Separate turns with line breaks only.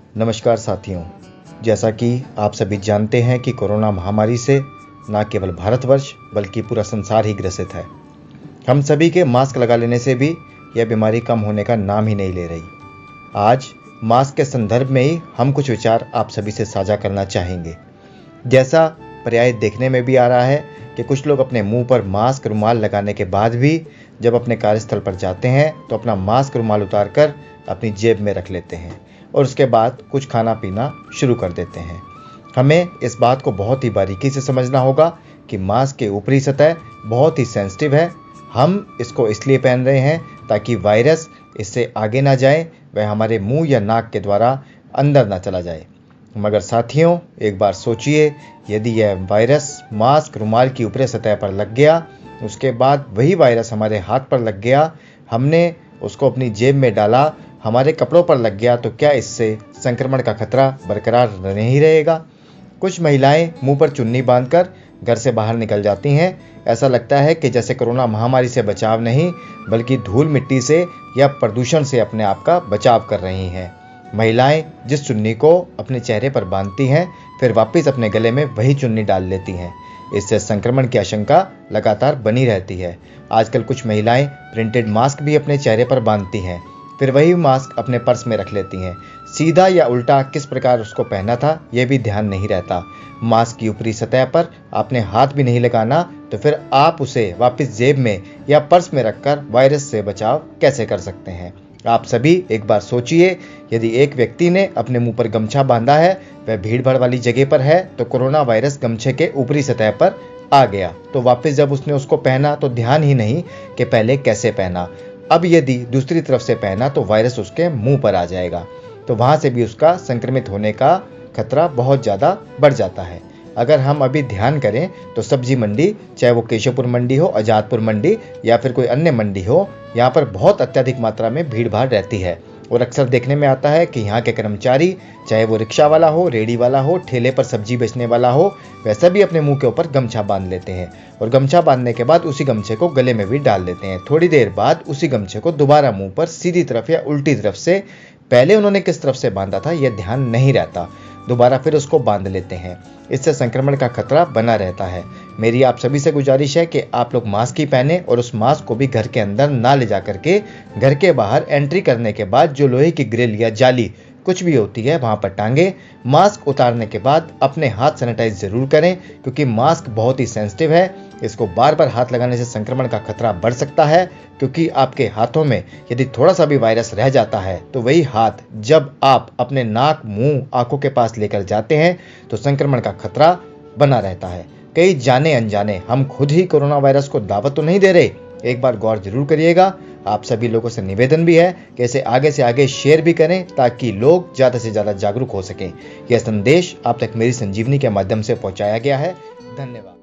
नमस्कार साथियों, जैसा कि आप सभी जानते हैं कि कोरोना महामारी से न केवल भारतवर्ष बल्कि पूरा संसार ही ग्रसित है। हम सभी के मास्क लगा लेने से भी यह बीमारी कम होने का नाम ही नहीं ले रही। आज मास्क के संदर्भ में ही हम कुछ विचार आप सभी से साझा करना चाहेंगे। जैसा पर्याय देखने में भी आ रहा है कि कुछ लोग अपने मुंह पर मास्क रुमाल लगाने के बाद भी जब अपने कार्यस्थल पर जाते हैं तो अपना मास्क रुमाल उतारकर अपनी जेब में रख लेते हैं और उसके बाद कुछ खाना पीना शुरू कर देते हैं। हमें इस बात को बहुत ही बारीकी से समझना होगा कि मास्क की ऊपरी सतह बहुत ही सेंसिटिव है। हम इसको इसलिए पहन रहे हैं ताकि वायरस इससे आगे ना जाए, वह हमारे मुंह या नाक के द्वारा अंदर ना चला जाए। मगर साथियों, एक बार सोचिए, यदि यह वायरस मास्क रुमाल की ऊपरी सतह पर लग गया, उसके बाद वही वायरस हमारे हाथ पर लग गया, हमने उसको अपनी जेब में डाला, हमारे कपड़ों पर लग गया, तो क्या इससे संक्रमण का खतरा बरकरार नहीं रहेगा? कुछ महिलाएं मुंह पर चुन्नी बांधकर घर से बाहर निकल जाती हैं। ऐसा लगता है कि जैसे कोरोना महामारी से बचाव नहीं बल्कि धूल मिट्टी से या प्रदूषण से अपने आप का बचाव कर रही हैं। महिलाएं जिस चुन्नी को अपने चेहरे पर बांधती हैं फिर वापस अपने गले में वही चुन्नी डाल लेती हैं। इससे संक्रमण की आशंका लगातार बनी रहती है। आजकल कुछ महिलाएं प्रिंटेड मास्क भी अपने चेहरे पर बांधती हैं, फिर वही मास्क अपने पर्स में रख लेती हैं। सीधा या उल्टा किस प्रकार उसको पहना था यह भी ध्यान नहीं रहता। मास्क की ऊपरी सतह पर आपने हाथ भी नहीं लगाना, तो फिर आप उसे वापस जेब में या पर्स में रखकर वायरस से बचाव कैसे कर सकते हैं? आप सभी एक बार सोचिए, यदि एक व्यक्ति ने अपने मुंह पर गमछा बांधा है, वह भीड़ भाड़ वाली जगह पर है, तो कोरोना वायरस गमछे के ऊपरी सतह पर आ गया, तो वापस जब उसने उसको पहना तो ध्यान ही नहीं कि पहले कैसे पहना। अब यदि दूसरी तरफ से पहना तो वायरस उसके मुंह पर आ जाएगा, तो वहां से भी उसका संक्रमित होने का खतरा बहुत ज़्यादा बढ़ जाता है। अगर हम अभी ध्यान करें तो सब्जी मंडी, चाहे वो केशवपुर मंडी हो, आजादपुर मंडी या फिर कोई अन्य मंडी हो, यहाँ पर बहुत अत्यधिक मात्रा में भीड़ भाड़ रहती है और अक्सर देखने में आता है कि यहाँ के कर्मचारी, चाहे वो रिक्शा वाला हो, रेडी वाला हो, ठेले पर सब्जी बेचने वाला हो, वैसा भी अपने मुंह के ऊपर गमछा बांध लेते हैं और गमछा बांधने के बाद उसी गमछे को गले में भी डाल देते हैं। थोड़ी देर बाद उसी गमछे को दोबारा मुंह पर सीधी तरफ या उल्टी तरफ से, पहले उन्होंने किस तरफ से बांधा था यह ध्यान नहीं रहता, दोबारा फिर उसको बांध लेते हैं। इससे संक्रमण का खतरा बना रहता है। मेरी आप सभी से गुजारिश है कि आप लोग मास्क ही पहने और उस मास्क को भी घर के अंदर ना ले जा करके घर के बाहर एंट्री करने के बाद जो लोहे की ग्रिल या जाली कुछ भी होती है वहां पर टांगे। मास्क उतारने के बाद अपने हाथ सैनिटाइज जरूर करें, क्योंकि मास्क बहुत ही सेंसिटिव है। इसको बार बार हाथ लगाने से संक्रमण का खतरा बढ़ सकता है, क्योंकि आपके हाथों में यदि थोड़ा सा भी वायरस रह जाता है तो वही हाथ जब आप अपने नाक, मुंह, आंखों के पास लेकर जाते हैं तो संक्रमण का खतरा बना रहता है। कई जाने अनजाने हम खुद ही कोरोना वायरस को दावत तो नहीं दे रहे, एक बार गौर जरूर करिएगा। आप सभी लोगों से निवेदन भी है कि इसे आगे से आगे शेयर भी करें ताकि लोग ज्यादा से ज्यादा जागरूक हो सकें। यह संदेश आप तक मेरी संजीवनी के माध्यम से पहुंचाया गया है। धन्यवाद।